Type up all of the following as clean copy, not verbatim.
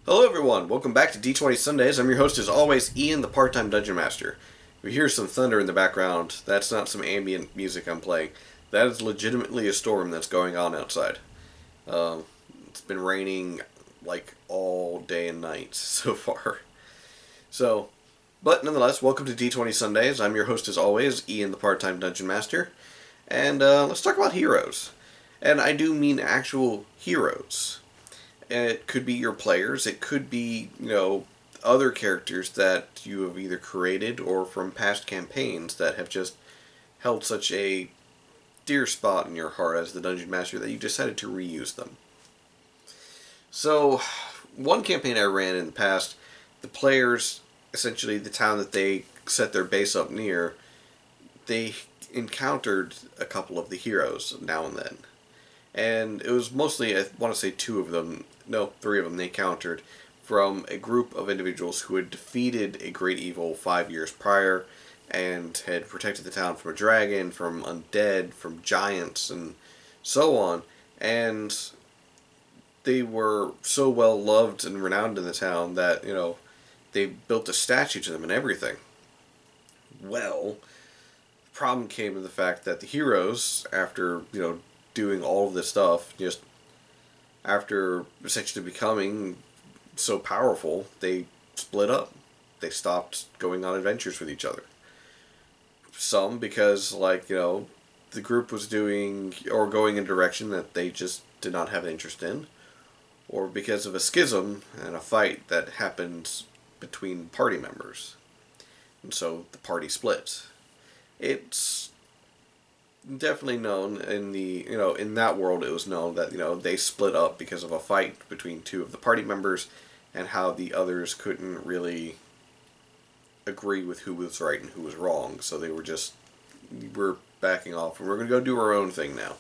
Hello everyone, welcome back to D20 Sundays. I'm your host as always, Ian, the part-time Dungeon Master. If you hear some thunder in the background, that's not some ambient music I'm playing. That is legitimately a storm that's going on outside. It's been raining like all day and night so far. So, but nonetheless, welcome to D20 Sundays. I'm your host as always, Ian, the part-time Dungeon Master. And let's talk about heroes. And I do mean actual heroes. It could be your players. It could be, other characters that you have either created or from past campaigns that have just held such a dear spot in your heart as the Dungeon Master that you decided to reuse them. So, one campaign I ran in the past, the players, essentially the town that they set their base up near, they encountered a couple of the heroes now and then. And it was mostly, I want to say three of them they encountered from a group of individuals who had defeated a great evil 5 years prior and had protected the town from a dragon, from undead, from giants, and so on. And they were so well loved and renowned in the town that, they built a statue to them and everything. Well, the problem came to the fact that the heroes, after, doing all of this stuff, just after essentially becoming so powerful, they split up. They stopped going on adventures with each other. Some because, the group was doing or going in a direction that they just did not have an interest in, or because of a schism and a fight that happened between party members. And so the party split. It's definitely known in that world, it was known that they split up because of a fight between two of the party members and how the others couldn't really agree with who was right and who was wrong, so we're backing off and we're going to go do our own thing now.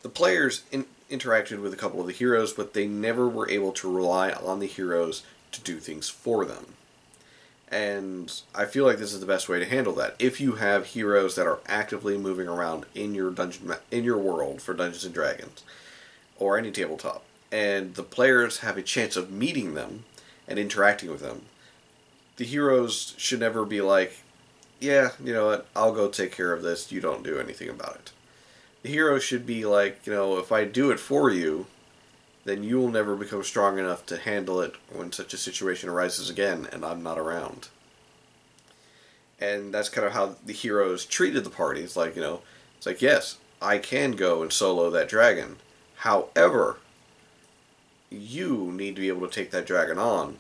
The players interacted with a couple of the heroes, but they never were able to rely on the heroes to do things for them. And I feel like this is the best way to handle that. If you have heroes that are actively moving around in your world for Dungeons and Dragons, or any tabletop, and the players have a chance of meeting them and interacting with them, the heroes should never be like, yeah, you know what, I'll go take care of this, you don't do anything about it. The hero should be like, if I do it for you, then you will never become strong enough to handle it when such a situation arises again and I'm not around. And that's kind of how the heroes treated the party. It's like, yes, I can go and solo that dragon. However, you need to be able to take that dragon on.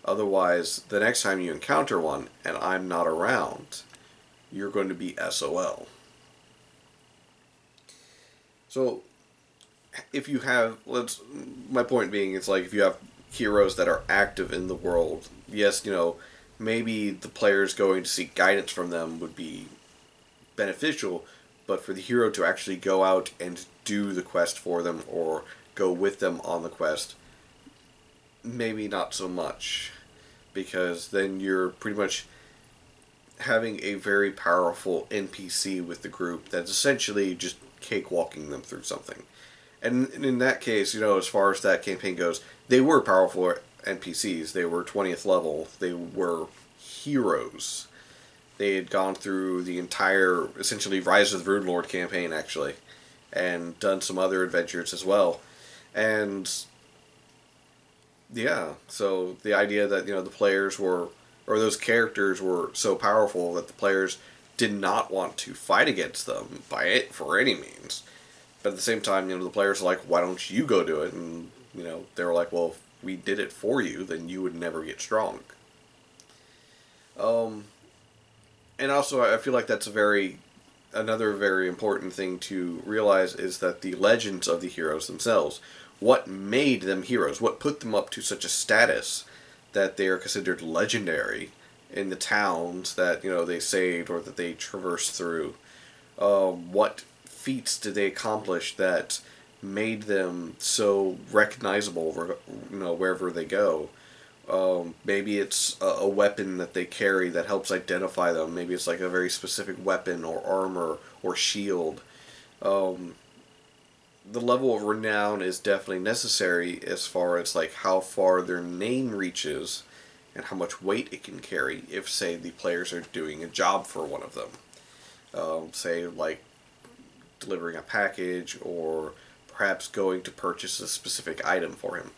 Otherwise, the next time you encounter one and I'm not around, you're going to be SOL. So, if you have, my point being, it's like if you have heroes that are active in the world, yes, maybe the players going to seek guidance from them would be beneficial, but for the hero to actually go out and do the quest for them or go with them on the quest, maybe not so much, because then you're pretty much having a very powerful NPC with the group that's essentially just cakewalking them through something. And in that case, as far as that campaign goes, they were powerful NPCs. They were 20th level. They were heroes. They had gone through the entire, essentially, Rise of the Rude Lord campaign, actually, and done some other adventures as well. And, yeah, so the idea that, the players were, or those characters were so powerful that the players did not want to fight against them for any means. But at the same time, the players are like, why don't you go do it? And, they were like, well, if we did it for you, then you would never get strong. And also, I feel like that's another very important thing to realize is that the legends of the heroes themselves, what made them heroes, what put them up to such a status that they are considered legendary in the towns that, they saved or that they traversed through, what feats did they accomplish that made them so recognizable, wherever they go. Maybe it's a weapon that they carry that helps identify them. Maybe it's like a very specific weapon or armor or shield. the level of renown is definitely necessary as far as like how far their name reaches and how much weight it can carry if, say, the players are doing a job for one of them. Say, like delivering a package or perhaps going to purchase a specific item for him.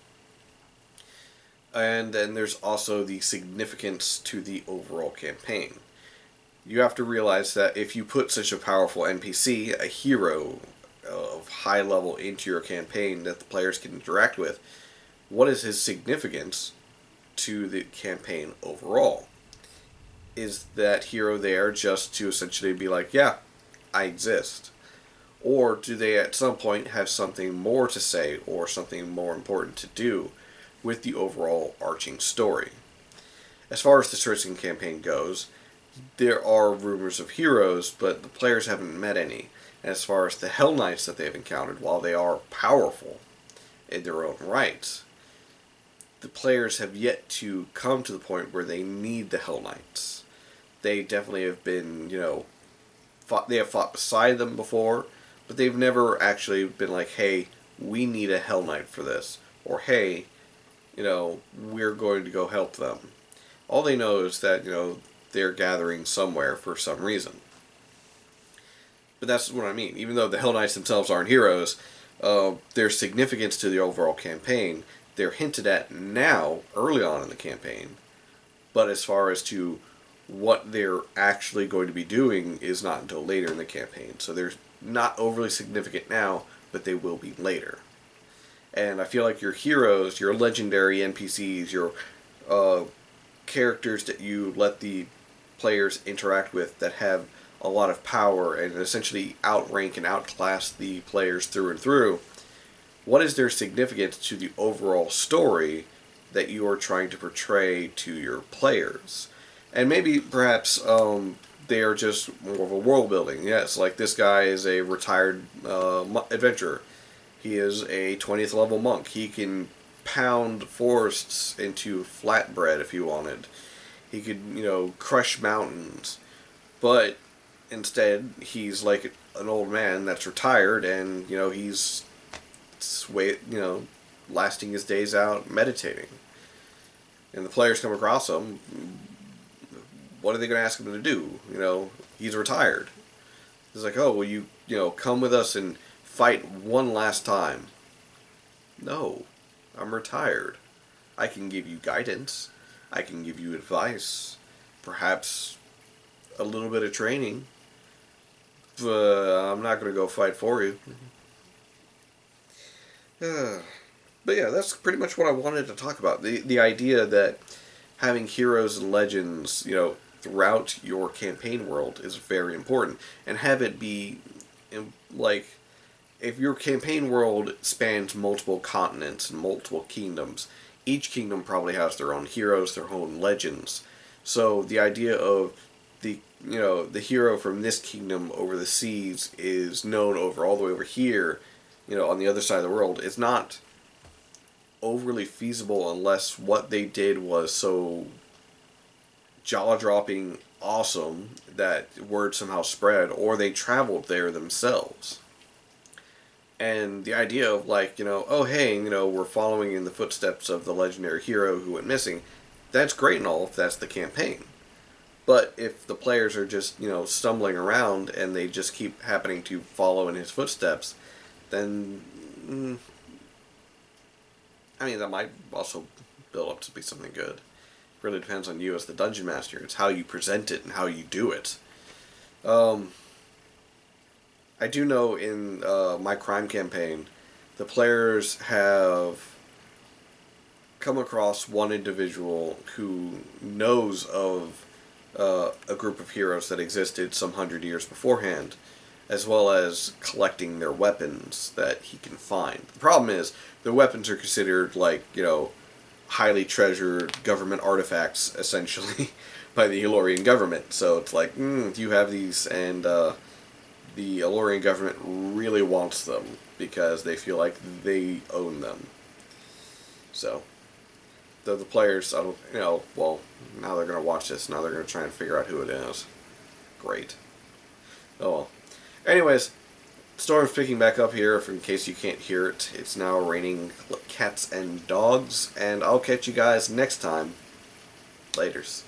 And then there's also the significance to the overall campaign. You have to realize that if you put such a powerful NPC, a hero of high level, into your campaign that the players can interact with, what is his significance to the campaign overall? Is that hero there just to essentially be like, yeah, I exist? Or do they at some point have something more to say or something more important to do with the overall arching story? As far as the searching campaign goes, there are rumors of heroes, but the players haven't met any. As far as the Hell Knights that they've encountered, while they are powerful in their own right, the players have yet to come to the point where they need the Hell Knights. They definitely have been, they have fought beside them before, but they've never actually been like, hey, we need a Hell Knight for this. Or, hey, we're going to go help them. All they know is that, they're gathering somewhere for some reason. But that's what I mean. Even though the Hell Knights themselves aren't heroes, their significance to the overall campaign, they're hinted at now, early on in the campaign. But as far as to what they're actually going to be doing is not until later in the campaign. So they're not overly significant now, but they will be later. And I feel like your heroes, your legendary NPCs, your characters that you let the players interact with that have a lot of power and essentially outrank and outclass the players through and through, what is their significance to the overall story that you are trying to portray to your players? And maybe perhaps they are just more of a world building. Yes, like this guy is a retired adventurer. He is a 20th level monk. He can pound forests into flatbread if he wanted. He could, crush mountains. But instead, he's like an old man that's retired and, he's lasting his days out meditating. And the players come across him. What are they going to ask him to do? He's retired. It's like, oh, will you, come with us and fight one last time? No, I'm retired. I can give you guidance. I can give you advice. Perhaps a little bit of training. But I'm not going to go fight for you. But yeah, that's pretty much what I wanted to talk about. The idea that having heroes and legends, throughout your campaign world is very important. And have it be, like, if your campaign world spans multiple continents and multiple kingdoms, each kingdom probably has their own heroes, their own legends. So the idea of the hero from this kingdom over the seas is known over all the way over here, on the other side of the world, is not overly feasible unless what they did was so jaw-dropping awesome that word somehow spread, or they traveled there themselves. And the idea of oh hey, we're following in the footsteps of the legendary hero who went missing, that's great and all if that's the campaign. But if the players are just, stumbling around and they just keep happening to follow in his footsteps, then, that might also build up to be something good. It really depends on you as the dungeon master. It's how you present it and how you do it. I do know in my crime campaign, the players have come across one individual who knows of a group of heroes that existed some 100 years beforehand, as well as collecting their weapons that he can find. The problem is, the weapons are considered highly treasured government artifacts, essentially, by the Elorian government. So it's like, you have these, and the Elorian government really wants them because they feel like they own them. So, the players, now they're going to watch this, now they're going to try and figure out who it is. Great. Oh well. Anyways, Storm's picking back up here, in case you can't hear it. It's now raining cats and dogs, and I'll catch you guys next time. Laters.